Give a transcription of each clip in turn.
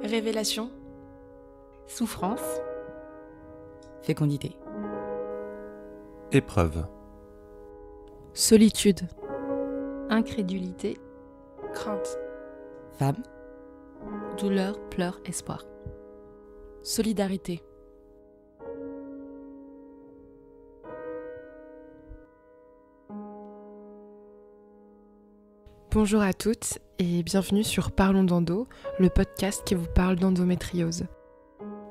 Révélation. Souffrance. Fécondité. Épreuve. Solitude. Incrédulité. Crainte. Femme. Douleur, pleurs, espoir. Solidarité. Bonjour à toutes et bienvenue sur Parlons d'endo, le podcast qui vous parle d'endométriose.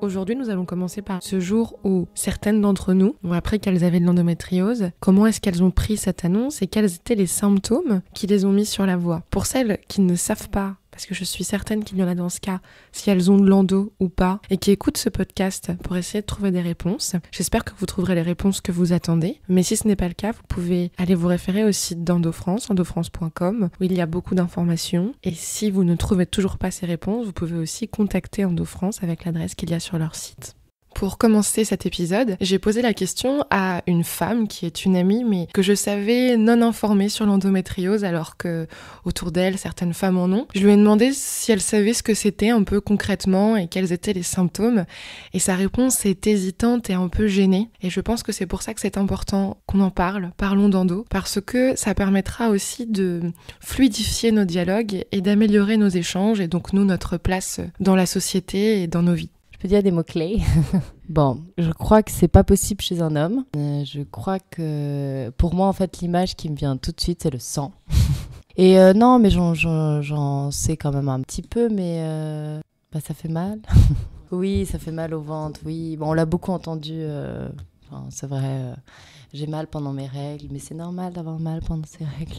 Aujourd'hui, nous allons commencer par ce jour où certaines d'entre nous ont appris qu'elles avaient de l'endométriose, comment est-ce qu'elles ont pris cette annonce et quels étaient les symptômes qui les ont mis sur la voie. Pour celles qui ne savent pas, parce que je suis certaine qu'il y en a dans ce cas, si elles ont de l'endo ou pas, et qui écoutent ce podcast pour essayer de trouver des réponses. J'espère que vous trouverez les réponses que vous attendez, mais si ce n'est pas le cas, vous pouvez aller vous référer au site d'EndoFrance, endofrance.com, où il y a beaucoup d'informations. Et si vous ne trouvez toujours pas ces réponses, vous pouvez aussi contacter EndoFrance avec l'adresse qu'il y a sur leur site. Pour commencer cet épisode, j'ai posé la question à une femme qui est une amie, mais que je savais non informée sur l'endométriose, alors que autour d'elle, certaines femmes en ont. Je lui ai demandé si elle savait ce que c'était un peu concrètement et quels étaient les symptômes. Et sa réponse est hésitante et un peu gênée. Et je pense que c'est pour ça que c'est important qu'on en parle, parlons d'endo, parce que ça permettra aussi de fluidifier nos dialogues et d'améliorer nos échanges, et donc nous, notre place dans la société et dans nos vies. Je peux dire des mots-clés. Bon, je crois que c'est pas possible chez un homme. Je crois que, pour moi, en fait, l'image qui me vient tout de suite, c'est le sang. Et non, mais j'en sais quand même un petit peu, mais ça fait mal. Oui, ça fait mal au ventre, oui. Bon, on l'a beaucoup entendu, c'est vrai, j'ai mal pendant mes règles, mais c'est normal d'avoir mal pendant ses règles.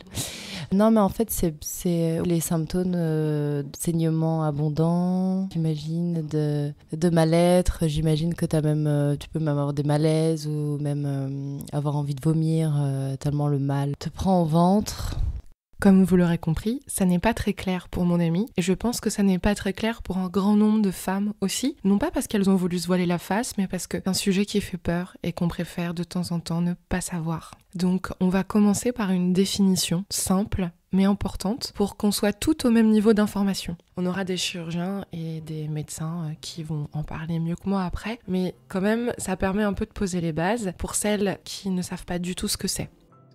Non, mais en fait, c'est les symptômes de saignement abondant, j'imagine, de mal-être. J'imagine que tu peux même avoir des malaises ou même avoir envie de vomir tellement le mal te prend au ventre. Comme vous l'aurez compris, ça n'est pas très clair pour mon amie, et je pense que ça n'est pas très clair pour un grand nombre de femmes aussi, non pas parce qu'elles ont voulu se voiler la face, mais parce que c'est un sujet qui fait peur et qu'on préfère de temps en temps ne pas savoir. Donc on va commencer par une définition simple mais importante pour qu'on soit tout au même niveau d'information. On aura des chirurgiens et des médecins qui vont en parler mieux que moi après, mais quand même ça permet un peu de poser les bases pour celles qui ne savent pas du tout ce que c'est.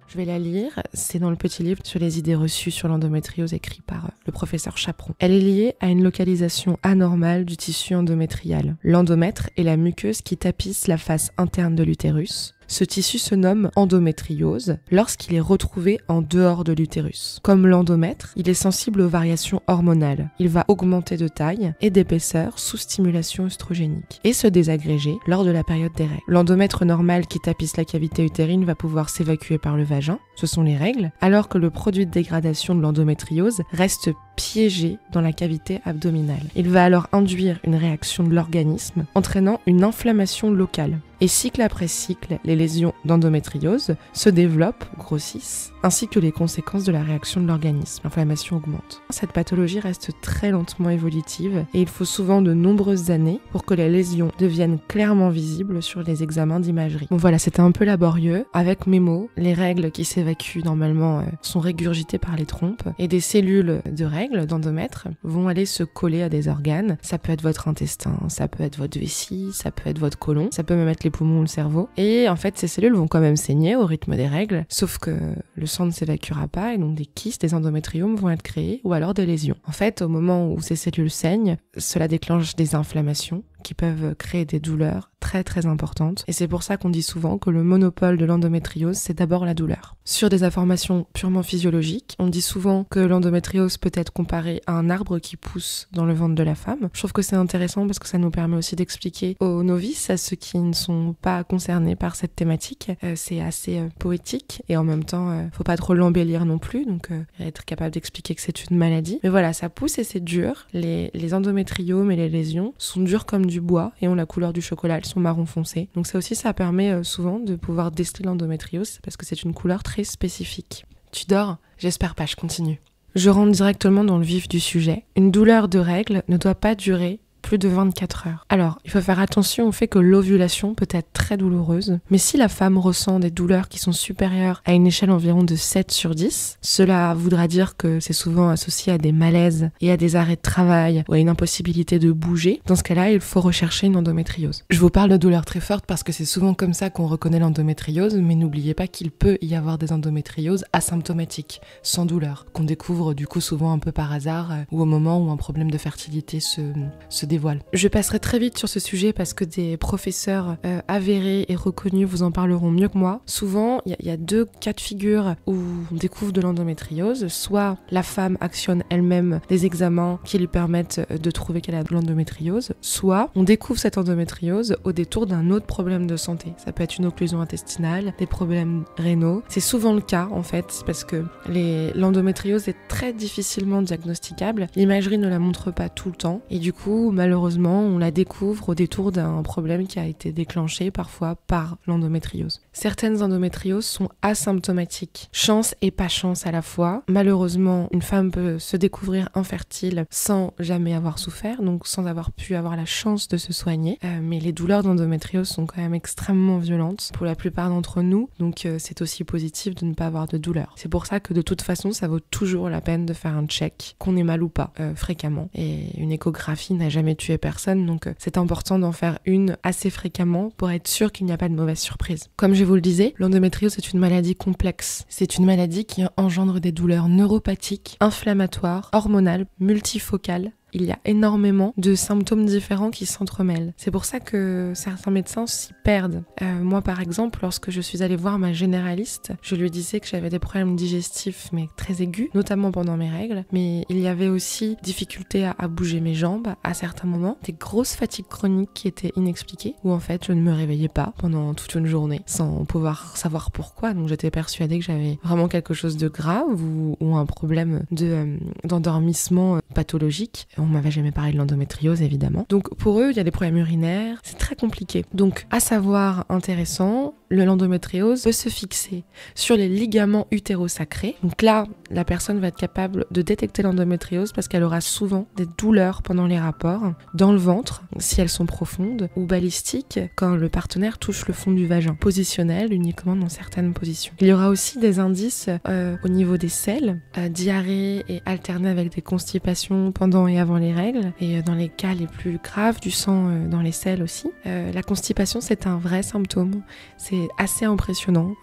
Je vais la lire, c'est dans le petit livre sur les idées reçues sur l'endométriose écrit par le professeur Chaperon. Elle est liée à une localisation anormale du tissu endométrial. L'endomètre est la muqueuse qui tapisse la face interne de l'utérus. Ce tissu se nomme endométriose lorsqu'il est retrouvé en dehors de l'utérus. Comme l'endomètre, il est sensible aux variations hormonales. Il va augmenter de taille et d'épaisseur sous stimulation œstrogénique et se désagréger lors de la période des règles. L'endomètre normal qui tapisse la cavité utérine va pouvoir s'évacuer par le vagin, ce sont les règles, alors que le produit de dégradation de l'endométriose reste piégé dans la cavité abdominale. Il va alors induire une réaction de l'organisme, entraînant une inflammation locale. Et cycle après cycle, les lésions d'endométriose se développent, grossissent, ainsi que les conséquences de la réaction de l'organisme. L'inflammation augmente. Cette pathologie reste très lentement évolutive et il faut souvent de nombreuses années pour que les lésions deviennent clairement visibles sur les examens d'imagerie. Bon voilà, c'était un peu laborieux. Avec mes mots, les règles qui s'évacuent normalement sont régurgitées par les trompes et des cellules de règles, d'endomètre, vont aller se coller à des organes. Ça peut être votre intestin, ça peut être votre vessie, ça peut être votre côlon, ça peut même être les poumons ou le cerveau. Et en fait, ces cellules vont quand même saigner au rythme des règles, sauf que le sang ne s'évacuera pas et donc des kystes, des endométriomes vont être créés ou alors des lésions. En fait, au moment où ces cellules saignent, cela déclenche des inflammations qui peuvent créer des douleurs très très importantes. Et c'est pour ça qu'on dit souvent que le monopole de l'endométriose, c'est d'abord la douleur. Sur des informations purement physiologiques, on dit souvent que l'endométriose peut être comparée à un arbre qui pousse dans le ventre de la femme. Je trouve que c'est intéressant parce que ça nous permet aussi d'expliquer aux novices, à ceux qui ne sont pas concernés par cette thématique. C'est assez poétique et en même temps, faut pas trop l'embellir non plus, donc être capable d'expliquer que c'est une maladie. Mais voilà, ça pousse et c'est dur. Les endométriomes et les lésions sont durs comme du bois et ont la couleur du chocolat, elles sont marron foncé. Donc ça permet souvent de pouvoir déceler l'endométriose parce que c'est une couleur très spécifique. Tu dors ? J'espère pas, je continue. Je rentre directement dans le vif du sujet. Une douleur de règle ne doit pas durer plus de 24 heures. Alors, il faut faire attention au fait que l'ovulation peut être très douloureuse, mais si la femme ressent des douleurs qui sont supérieures à une échelle environ de 7 sur 10, cela voudra dire que c'est souvent associé à des malaises et à des arrêts de travail ou à une impossibilité de bouger. Dans ce cas-là, il faut rechercher une endométriose. Je vous parle de douleurs très fortes parce que c'est souvent comme ça qu'on reconnaît l'endométriose, mais n'oubliez pas qu'il peut y avoir des endométrioses asymptomatiques, sans douleur, qu'on découvre du coup souvent un peu par hasard ou au moment où un problème de fertilité se dévoile. Je passerai très vite sur ce sujet parce que des professeurs avérés et reconnus vous en parleront mieux que moi. Souvent, il y a 2 cas de figure où on découvre de l'endométriose. Soit la femme actionne elle-même des examens qui lui permettent de trouver qu'elle a de l'endométriose, soit on découvre cette endométriose au détour d'un autre problème de santé. Ça peut être une occlusion intestinale, des problèmes rénaux. C'est souvent le cas en fait parce que l'endométriose est très difficilement diagnosticable. L'imagerie ne la montre pas tout le temps et du coup malheureusement on la découvre au détour d'un problème qui a été déclenché parfois par l'endométriose. Certaines endométrioses sont asymptomatiques. Chance et pas chance à la fois. Malheureusement, une femme peut se découvrir infertile sans jamais avoir souffert, donc sans avoir pu avoir la chance de se soigner. Mais les douleurs d'endométriose sont quand même extrêmement violentes pour la plupart d'entre nous, donc c'est aussi positif de ne pas avoir de douleur. C'est pour ça que de toute façon, ça vaut toujours la peine de faire un check, qu'on ait mal ou pas, fréquemment. Et une échographie n'a jamais tué personne, donc c'est important d'en faire une assez fréquemment pour être sûr qu'il n'y a pas de mauvaise surprise. Comme je vous le disais, l'endométriose est une maladie complexe. C'est une maladie qui engendre des douleurs neuropathiques, inflammatoires, hormonales, multifocales. Il y a énormément de symptômes différents qui s'entremêlent. C'est pour ça que certains médecins s'y perdent. Moi, par exemple, lorsque je suis allée voir ma généraliste, je lui disais que j'avais des problèmes digestifs, mais très aigus, notamment pendant mes règles. Mais il y avait aussi difficulté à bouger mes jambes à certains moments, des grosses fatigues chroniques qui étaient inexpliquées, où en fait, je ne me réveillais pas pendant toute une journée, sans pouvoir savoir pourquoi. Donc j'étais persuadée que j'avais vraiment quelque chose de grave ou un problème d'endormissement pathologique. On m'avait jamais parlé de l'endométriose, évidemment. Donc pour eux, il y a des problèmes urinaires, c'est très compliqué. Donc à savoir intéressant, l'endométriose peut se fixer sur les ligaments utérosacrés. Donc là, la personne va être capable de détecter l'endométriose parce qu'elle aura souvent des douleurs pendant les rapports, dans le ventre, si elles sont profondes, ou balistiques, quand le partenaire touche le fond du vagin, positionnel uniquement dans certaines positions. Il y aura aussi des indices au niveau des selles, diarrhée et alternée avec des constipations pendant et avant les règles, et dans les cas les plus graves, du sang dans les selles aussi. La constipation, c'est un vrai symptôme. C'est assez impressionnant.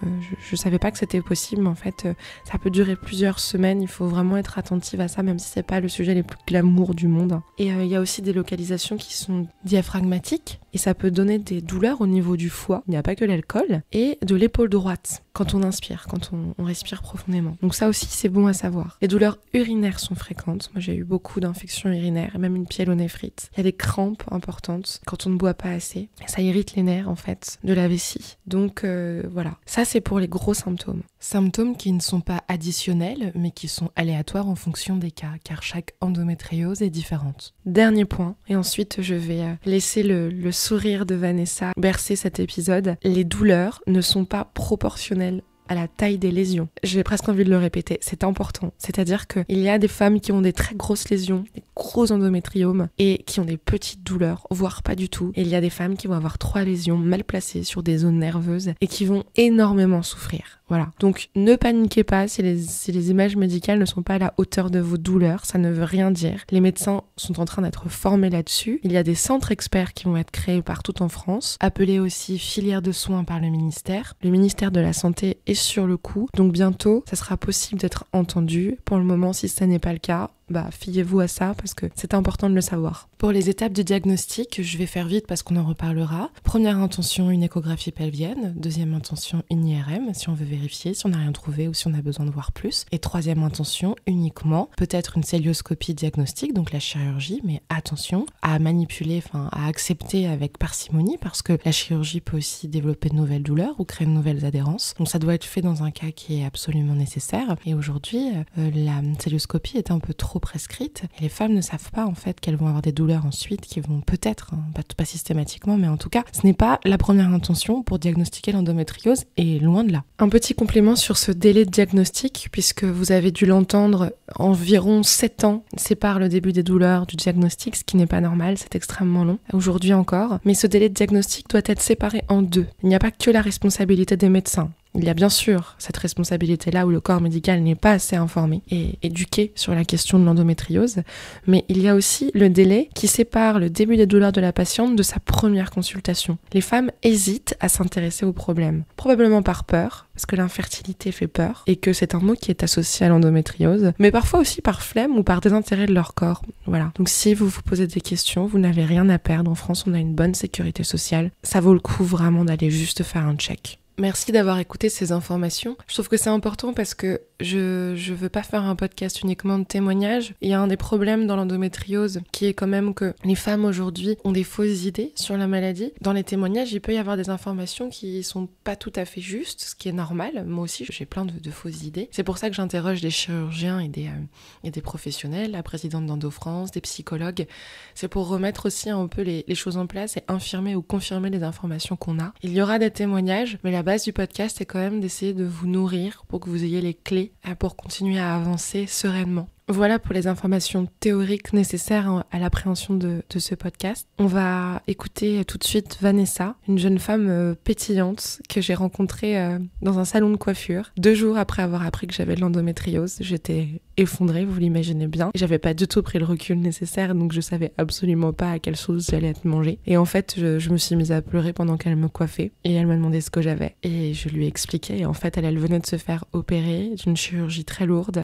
Je savais pas que c'était possible, mais en fait, ça peut durer plusieurs semaines. Il faut vraiment être attentive à ça, même si c'est pas le sujet le plus glamour du monde. Et il y a aussi des localisations qui sont diaphragmatiques, et ça peut donner des douleurs au niveau du foie. Il n'y a pas que l'alcool, et de l'épaule droite, quand on inspire, quand on respire profondément. Donc ça aussi, c'est bon à savoir. Les douleurs urinaires sont fréquentes. Moi, j'ai eu beaucoup d'infections urinaires, et même une pyélonéphrite. Il y a des crampes importantes quand on ne boit pas assez. Et ça irrite les nerfs, en fait, de la vessie. Donc voilà. Ça, c'est pour les gros symptômes. Symptômes qui ne sont pas additionnels, mais qui sont aléatoires en fonction des cas, car chaque endométriose est différente. Dernier point, et ensuite je vais laisser le sourire de Vanessa bercer cet épisode. Les douleurs ne sont pas proportionnelles à la taille des lésions. J'ai presque envie de le répéter, c'est important. C'est-à-dire qu'il y a des femmes qui ont des très grosses lésions, des gros endométriomes, et qui ont des petites douleurs, voire pas du tout. Et il y a des femmes qui vont avoir 3 lésions mal placées sur des zones nerveuses et qui vont énormément souffrir. Voilà. Donc ne paniquez pas si les images médicales ne sont pas à la hauteur de vos douleurs, ça ne veut rien dire. Les médecins sont en train d'être formés là-dessus. Il y a des centres experts qui vont être créés partout en France, appelés aussi filières de soins par le ministère. Le ministère de la Santé est sur le coup, donc bientôt ça sera possible d'être entendu. Pour le moment, si ça n'est pas le cas, fiez-vous à ça parce que c'est important de le savoir. Pour les étapes de diagnostic, je vais faire vite parce qu'on en reparlera. Première intention, une échographie pelvienne. Deuxième intention, une IRM, si on veut vérifier, si on n'a rien trouvé ou si on a besoin de voir plus. Et troisième intention, uniquement, peut-être une cœlioscopie diagnostique, donc la chirurgie, mais attention à manipuler, à accepter avec parcimonie parce que la chirurgie peut aussi développer de nouvelles douleurs ou créer de nouvelles adhérences. Donc ça doit être fait dans un cas qui est absolument nécessaire. Et aujourd'hui, la cœlioscopie est un peu trop trop prescrite. Et les femmes ne savent pas en fait qu'elles vont avoir des douleurs ensuite, qui vont peut-être, pas systématiquement, mais en tout cas, ce n'est pas la première intention pour diagnostiquer l'endométriose, et loin de là. Un petit complément sur ce délai de diagnostic, puisque vous avez dû l'entendre, environ 7 ans séparent le début des douleurs du diagnostic, ce qui n'est pas normal, c'est extrêmement long, aujourd'hui encore. Mais ce délai de diagnostic doit être séparé en deux. Il n'y a pas que la responsabilité des médecins. Il y a bien sûr cette responsabilité-là où le corps médical n'est pas assez informé et éduqué sur la question de l'endométriose, mais il y a aussi le délai qui sépare le début des douleurs de la patiente de sa première consultation. Les femmes hésitent à s'intéresser au problème, probablement par peur, parce que l'infertilité fait peur et que c'est un mot qui est associé à l'endométriose, mais parfois aussi par flemme ou par désintérêt de leur corps. Voilà. Donc si vous vous posez des questions, vous n'avez rien à perdre. En France, on a une bonne sécurité sociale. Ça vaut le coup vraiment d'aller juste faire un check. Merci d'avoir écouté ces informations. Je trouve que c'est important parce que je veux pas faire un podcast uniquement de témoignages. Il y a un des problèmes dans l'endométriose qui est quand même que les femmes aujourd'hui ont des fausses idées sur la maladie. Dans les témoignages, il peut y avoir des informations qui sont pas tout à fait justes, ce qui est normal. Moi aussi, j'ai plein de fausses idées. C'est pour ça que j'interroge des chirurgiens et des professionnels, la présidente d'Endo-France, des psychologues. C'est pour remettre aussi un peu les choses en place et infirmer ou confirmer les informations qu'on a. Il y aura des témoignages, mais la base du podcast est quand même d'essayer de vous nourrir pour que vous ayez les clés pour continuer à avancer sereinement. Voilà pour les informations théoriques nécessaires à l'appréhension de ce podcast. On va écouter tout de suite Vanessa, une jeune femme pétillante que j'ai rencontrée dans un salon de coiffure. 2 jours après avoir appris que j'avais de l'endométriose, j'étais effondrée, vous l'imaginez bien. J'avais pas du tout pris le recul nécessaire, donc je savais absolument pas à quelle sauce j'allais être mangée. Et en fait, je me suis mise à pleurer pendant qu'elle me coiffait. Et elle m'a demandé ce que j'avais. Et je lui ai expliqué. Et en fait, elle venait de se faire opérer d'une chirurgie très lourde,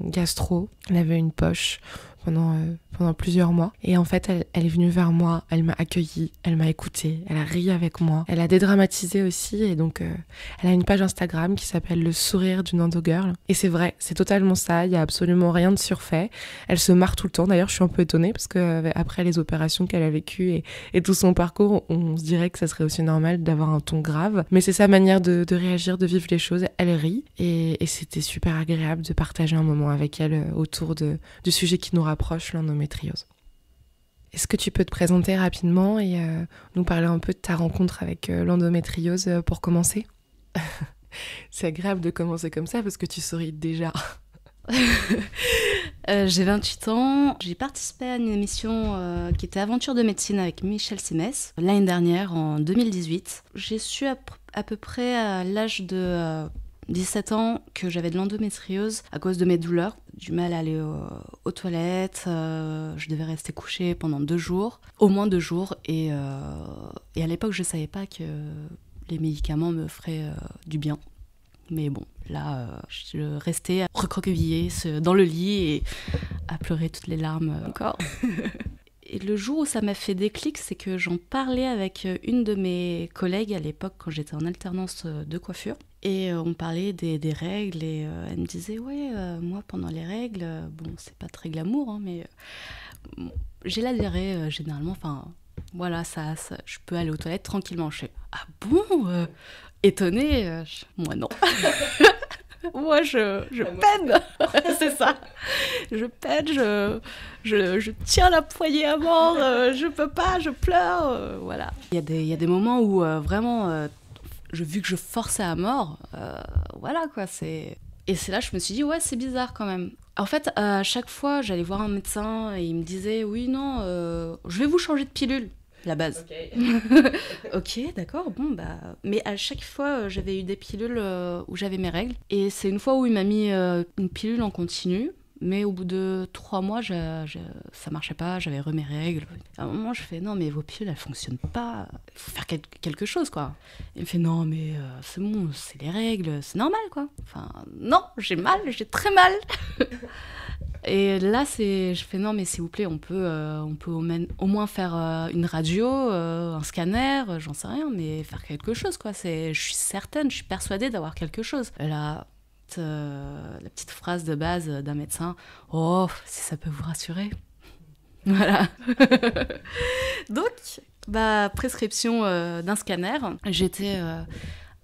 gastro. Elle avait une poche pendant plusieurs mois. Et en fait, elle est venue vers moi, elle m'a accueillie, elle m'a écoutée, elle a ri avec moi. Elle a dédramatisé aussi et donc elle a une page Instagram qui s'appelle Le sourire d'une endo-girl. Et c'est vrai, c'est totalement ça, il y a absolument rien de surfait. Elle se marre tout le temps, d'ailleurs je suis un peu étonnée parce que après les opérations qu'elle a vécues et tout son parcours, on se dirait que ça serait aussi normal d'avoir un ton grave. Mais c'est sa manière de réagir, de vivre les choses. Elle rit et c'était super agréable de partager un moment avec elle autour du sujet qui nous rapproche, l'endométriose. Est-ce que tu peux te présenter rapidement et nous parler un peu de ta rencontre avec l'endométriose pour commencer? C'est agréable de commencer comme ça parce que tu souris déjà. J'ai 28 ans, j'ai participé à une émission qui était Aventure de médecine avec Michel Simès l'année dernière, en 2018. J'ai su à peu près à l'âge de 17 ans que j'avais de l'endométriose à cause de mes douleurs. Du mal à aller aux toilettes, je devais rester couchée pendant 2 jours, au moins 2 jours, et à l'époque je savais pas que les médicaments me feraient du bien. Mais bon, là, je restais recroquevillée dans le lit et à pleurer toutes les larmes encore. Et le jour où ça m'a fait déclic, c'est que j'en parlais avec une de mes collègues à l'époque quand j'étais en alternance de coiffure. Et on parlait des règles et elle me disait « Ouais, moi pendant les règles, bon c'est pas très glamour, hein, mais j'ai la diarrhée généralement, enfin voilà, ça, je peux aller aux toilettes tranquillement. » Je fais « Ah bon ?» Étonnée, moi non. Moi je peine, c'est ça. Je peine, je tiens la poignée à mort, je peux pas, je pleure, voilà. Il y a des moments où vraiment, vu que je forçais à mort, voilà quoi, c'est... Et c'est là que je me suis dit, ouais, c'est bizarre quand même. En fait, à chaque fois, j'allais voir un médecin et il me disait, oui, non, je vais vous changer de pilule. La base. Ok, d'accord, bon, bah... Mais à chaque fois, j'avais eu des pilules où j'avais mes règles. Et c'est une fois où il m'a mis une pilule en continu. Mais au bout de 3 mois, ça marchait pas, j'avais mes règles. À un moment, je fais, non, mais vos pilules, elles fonctionnent pas. Il faut faire quelque chose, quoi. Il me fait, non, mais c'est bon, c'est les règles, c'est normal, quoi. Enfin, non, j'ai mal, j'ai très mal. Et là, je fais, non, mais s'il vous plaît, on peut au moins faire une radio, un scanner, j'en sais rien, mais faire quelque chose, quoi. Je suis certaine, je suis persuadée d'avoir quelque chose. Et là, la petite phrase de base d'un médecin, « Oh, si ça peut vous rassurer. » Voilà. Donc, prescription d'un scanner. J'étais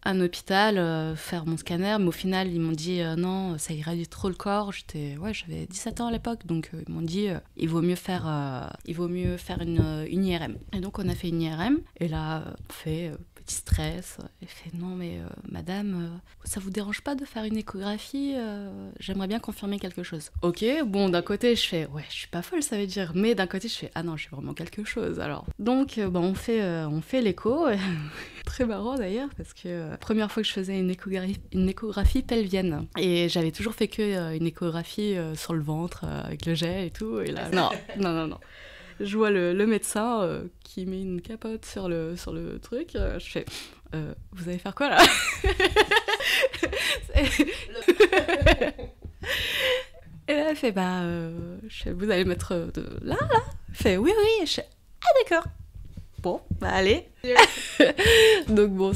un hôpital faire mon scanner, mais au final ils m'ont dit non, ça irradie trop le corps. J'avais 17 ans à l'époque, donc ils m'ont dit il vaut mieux faire une IRM. Et donc on a fait une IRM, et là on fait petit stress. Elle fait non mais madame, ça vous dérange pas de faire une échographie, j'aimerais bien confirmer quelque chose. Ok, bon d'un côté je fais ouais je suis pas folle ça veut dire, mais d'un côté je fais ah non j'ai vraiment quelque chose alors. Donc on fait l'écho, très marrant d'ailleurs parce que première fois que je faisais une échographie pelvienne, et j'avais toujours fait que une échographie sur le ventre avec le jet et tout, et là non. Je vois le médecin qui met une capote sur le truc. Je fais vous allez faire quoi là? Et là, elle fait vous allez mettre de là. Elle fait oui. Je fais ah d'accord. Bon, allez. Donc bon,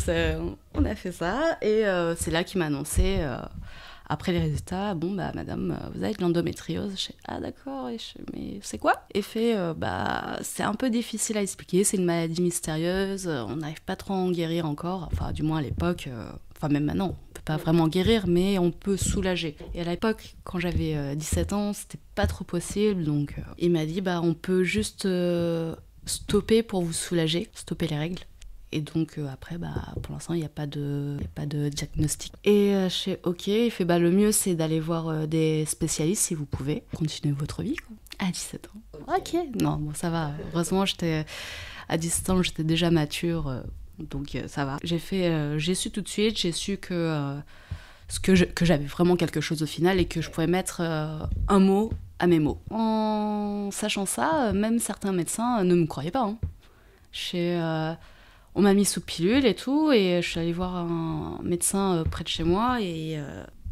on a fait ça, et c'est là qu'il m'a annoncé. Après les résultats, madame, vous avez de l'endométriose. Je fais ah d'accord, mais c'est quoi? Et fait c'est un peu difficile à expliquer, c'est une maladie mystérieuse, on n'arrive pas trop à en guérir encore, enfin du moins à l'époque, même maintenant, on peut pas vraiment guérir, mais on peut soulager. Et à l'époque, quand j'avais 17 ans, c'était pas trop possible, donc il m'a dit on peut juste stopper pour vous soulager, stopper les règles. Et donc après, pour l'instant, il n'y a pas de diagnostic. Et je fais ok, il fait le mieux c'est d'aller voir des spécialistes si vous pouvez. Continuez votre vie, quoi. À 17 ans. Ok. Non, bon, ça va. Heureusement, à 17 ans, j'étais déjà mature, donc ça va. J'ai su tout de suite, j'ai su que j'avais vraiment quelque chose au final, et que je pouvais mettre un mot à mes mots. En sachant ça, même certains médecins ne me croyaient pas. On m'a mis sous pilule et tout, et je suis allée voir un médecin près de chez moi, et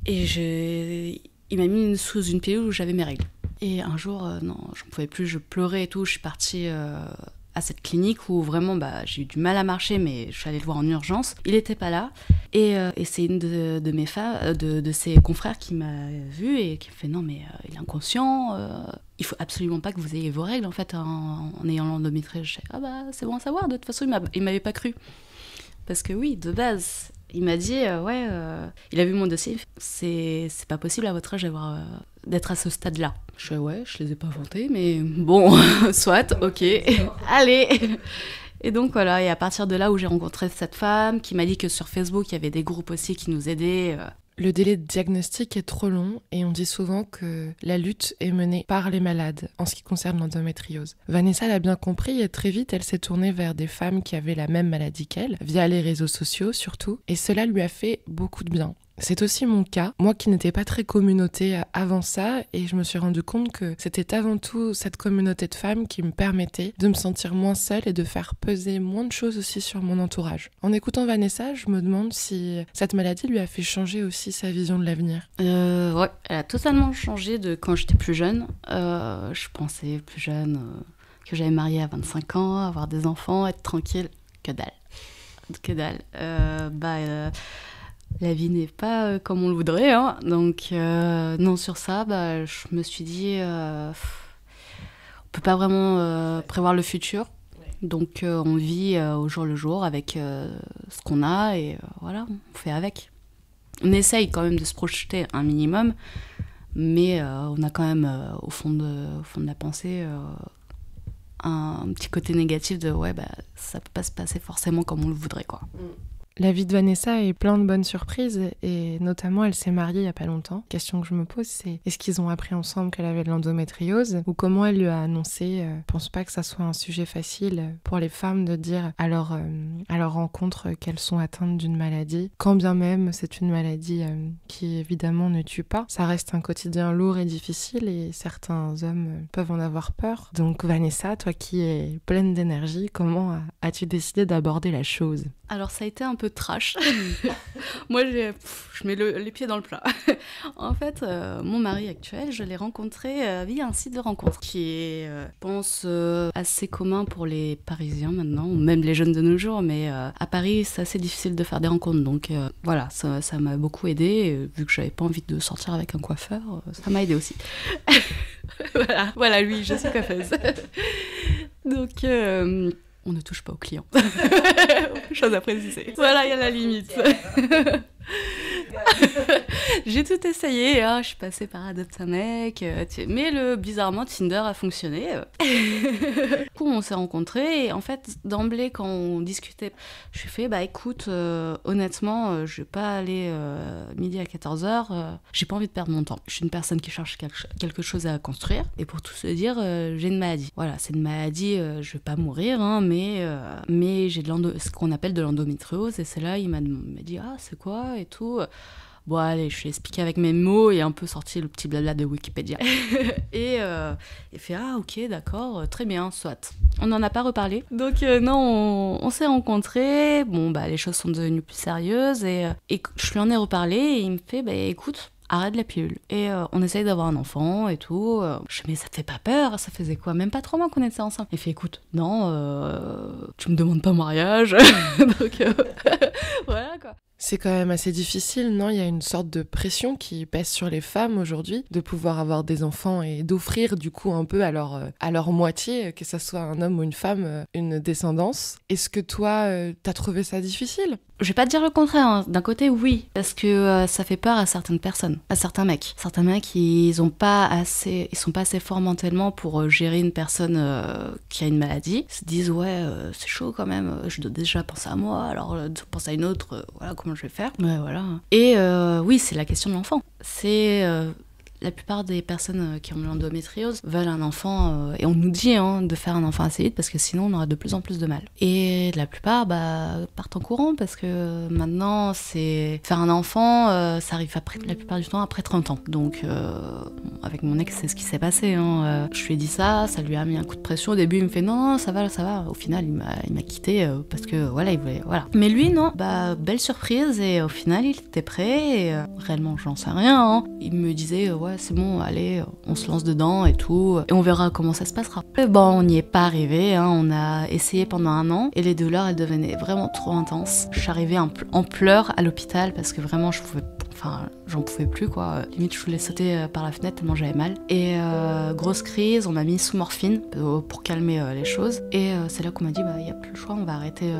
il m'a mis sous une pilule où j'avais mes règles. Et un jour, non, j'en pouvais plus, je pleurais et tout, je suis partie à cette clinique où vraiment j'ai eu du mal à marcher, mais je suis allée le voir en urgence. Il n'était pas là, et c'est une de mes femmes, de ses confrères qui m'a vue et qui me fait non mais il est inconscient, il faut absolument pas que vous ayez vos règles en fait en ayant l'endométriose. Je dis c'est bon à savoir, de toute façon il m'avait pas cru, parce que oui, de base il m'a dit il a vu mon dossier, c'est pas possible à votre âge d'être à ce stade-là. Je fais je les ai pas inventés, mais bon, soit, ok, allez. Et donc voilà, et à partir de là où j'ai rencontré cette femme qui m'a dit que sur Facebook, il y avait des groupes aussi qui nous aidaient. Le délai de diagnostic est trop long, et on dit souvent que la lutte est menée par les malades en ce qui concerne l'endométriose. Vanessa l'a bien compris, et très vite elle s'est tournée vers des femmes qui avaient la même maladie qu'elle, via les réseaux sociaux surtout, et cela lui a fait beaucoup de bien. C'est aussi mon cas, moi qui n'étais pas très communauté avant ça, et je me suis rendu compte que c'était avant tout cette communauté de femmes qui me permettait de me sentir moins seule et de faire peser moins de choses aussi sur mon entourage. En écoutant Vanessa, je me demande si cette maladie lui a fait changer aussi sa vision de l'avenir. Ouais, elle a totalement changé de quand j'étais plus jeune. Je pensais plus jeune que j'allais marier à 25 ans, avoir des enfants, être tranquille. Que dalle. La vie n'est pas comme on le voudrait, hein. Donc non, sur ça, je me suis dit on peut pas vraiment prévoir le futur, donc on vit au jour le jour avec ce qu'on a, et voilà, on fait avec. On essaye quand même de se projeter un minimum, mais on a quand même au fond de la pensée un petit côté négatif de ça peut pas se passer forcément comme on le voudrait, quoi. La vie de Vanessa est plein de bonnes surprises, et notamment elle s'est mariée il y a pas longtemps. La question que je me pose, c'est est-ce qu'ils ont appris ensemble qu'elle avait de l'endométriose, ou comment elle lui a annoncé. Je pense pas que ça soit un sujet facile pour les femmes de dire à leur rencontre qu'elles sont atteintes d'une maladie, quand bien même c'est une maladie qui évidemment ne tue pas. Ça reste un quotidien lourd et difficile, et certains hommes peuvent en avoir peur. Donc Vanessa, toi qui es pleine d'énergie, comment as-tu décidé d'aborder la chose ? Alors ça a été un peu trash. Moi je mets les pieds dans le plat. En fait, mon mari actuel, je l'ai rencontré via un site de rencontre qui est, je pense, assez commun pour les Parisiens maintenant, ou même les jeunes de nos jours, mais à Paris c'est assez difficile de faire des rencontres, donc voilà, ça m'a beaucoup aidé, vu que j'avais pas envie de sortir avec un coiffeur, ça m'a aidé aussi. Voilà, lui, je suis coiffeuse. Donc on ne touche pas aux clients. Chose à préciser. Voilà, il y a la limite. J'ai tout essayé, hein. Je suis passée par Adopte un mec, mais bizarrement Tinder a fonctionné. Du coup, on s'est rencontrés et en fait, d'emblée, quand on discutait, je lui ai fait, écoute, honnêtement, je vais pas aller midi à 14h, j'ai pas envie de perdre mon temps. Je suis une personne qui cherche quelque chose à construire et pour tout se dire, j'ai une maladie. Voilà, c'est une maladie, je vais pas mourir, hein, mais j'ai ce qu'on appelle de l'endométriose et c'est là, il m'a dit, c'est quoi et tout. Bon, allez, je lui ai expliqué avec mes mots et un peu sorti le petit blabla de Wikipédia. Et il fait, ok, d'accord, très bien, soit. On n'en a pas reparlé. Donc, non, on s'est rencontrés. Bon, les choses sont devenues plus sérieuses et je lui en ai reparlé et il me fait, écoute, arrête la pilule. Et on essaye d'avoir un enfant et tout. Je dis, mais ça te fait pas peur? Ça faisait quoi? Même pas 3 mois qu'on était ensemble. Il fait, écoute, non, tu me demandes pas mariage. Donc, voilà, quoi. C'est quand même assez difficile, non? Il y a une sorte de pression qui pèse sur les femmes aujourd'hui, de pouvoir avoir des enfants et d'offrir du coup un peu à leur moitié, que ça soit un homme ou une femme, une descendance. Est-ce que toi, t'as trouvé ça difficile? Je vais pas te dire le contraire, hein. D'un côté, oui, parce que ça fait peur à certaines personnes, à certains mecs. Certains mecs, ils sont pas assez forts mentalement pour gérer une personne qui a une maladie. Ils se disent, c'est chaud quand même, je dois déjà penser à moi, alors penser à une autre, voilà comment je vais faire. Ouais, voilà. Et oui, c'est la question de l'enfant. C'est... La plupart des personnes qui ont l'endométriose veulent un enfant, et on nous dit de faire un enfant assez vite parce que sinon on aura de plus en plus de mal. Et la plupart partent en courant parce que maintenant c'est faire un enfant, ça arrive la plupart du temps après 30 ans. Donc avec mon ex c'est ce qui s'est passé. Je lui ai dit ça lui a mis un coup de pression. Au début il me fait non ça va. Au final il m'a quitté parce que voilà il voulait voilà. Mais lui non, belle surprise et au final il était prêt et réellement j'en sais rien. Il me disait c'est bon, allez, on se lance dedans et tout, et on verra comment ça se passera. Et on n'y est pas arrivé, on a essayé pendant 1 an, et les douleurs, elles devenaient vraiment trop intenses. Je suis arrivée en pleurs à l'hôpital, parce que vraiment, j'en pouvais plus, quoi. Limite, je voulais sauter par la fenêtre tellement j'avais mal. Et grosse crise, on m'a mis sous morphine pour calmer les choses. Et c'est là qu'on m'a dit, il n'y a plus le choix, on va arrêter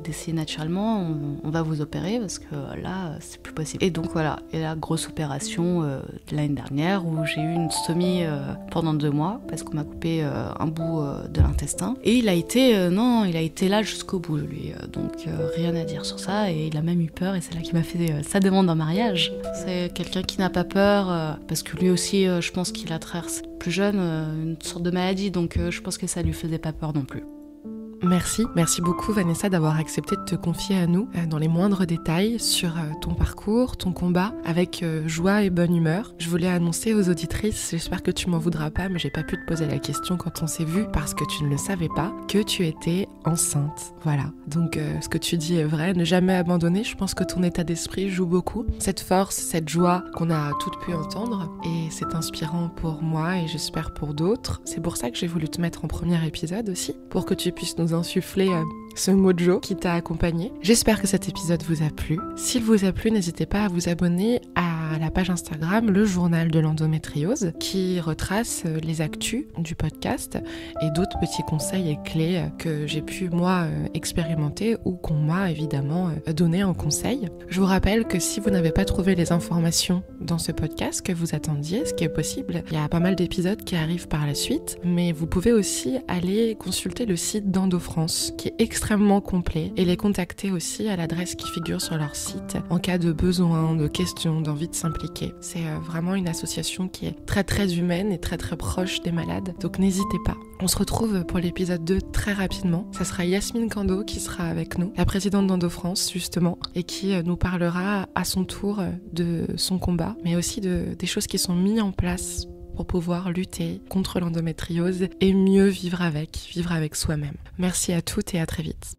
d'essayer naturellement, on va vous opérer, parce que là, c'est plus possible. Et donc voilà, et la grosse opération de l'année dernière, où j'ai eu une stomie pendant 2 mois, parce qu'on m'a coupé un bout de l'intestin. Et il a été là jusqu'au bout, lui. Donc rien à dire sur ça, et il a même eu peur, et c'est là qu'il m'a fait sa demande en mariage. C'est quelqu'un qui n'a pas peur, parce que lui aussi, je pense qu'il a traversé plus jeune une sorte de maladie, donc je pense que ça lui faisait pas peur non plus. Merci beaucoup Vanessa d'avoir accepté de te confier à nous dans les moindres détails sur ton parcours, ton combat, avec joie et bonne humeur. Je voulais annoncer aux auditrices, j'espère que tu m'en voudras pas, mais j'ai pas pu te poser la question quand on s'est vu parce que tu ne le savais pas, que tu étais enceinte. Voilà, donc ce que tu dis est vrai, ne jamais abandonner, je pense que ton état d'esprit joue beaucoup. Cette force, cette joie qu'on a toutes pu entendre, et c'est inspirant pour moi et j'espère pour d'autres. C'est pour ça que j'ai voulu te mettre en premier épisode aussi, pour que tu puisses nous insuffler ce mojo qui t'a accompagné. J'espère que cet épisode vous a plu. S'il vous a plu, n'hésitez pas à vous abonner à la page Instagram Le Journal de l'Endométriose qui retrace les actus du podcast et d'autres petits conseils et clés que j'ai pu moi expérimenter ou qu'on m'a évidemment donné en conseil. Je vous rappelle que si vous n'avez pas trouvé les informations dans ce podcast que vous attendiez, ce qui est possible, il y a pas mal d'épisodes qui arrivent par la suite, mais vous pouvez aussi aller consulter le site d'EndoFrance qui est extrêmement complet et les contacter aussi à l'adresse qui figure sur leur site en cas de besoin, de questions, d'envie de s'impliquer. C'est vraiment une association qui est très très humaine et très très proche des malades, donc n'hésitez pas. On se retrouve pour l'épisode 2 très rapidement. Ça sera Yasmine Kando qui sera avec nous, la présidente d'EndoFrance justement, et qui nous parlera à son tour de son combat, mais aussi des choses qui sont mises en place pour pouvoir lutter contre l'endométriose et mieux vivre avec soi-même. Merci à toutes et à très vite.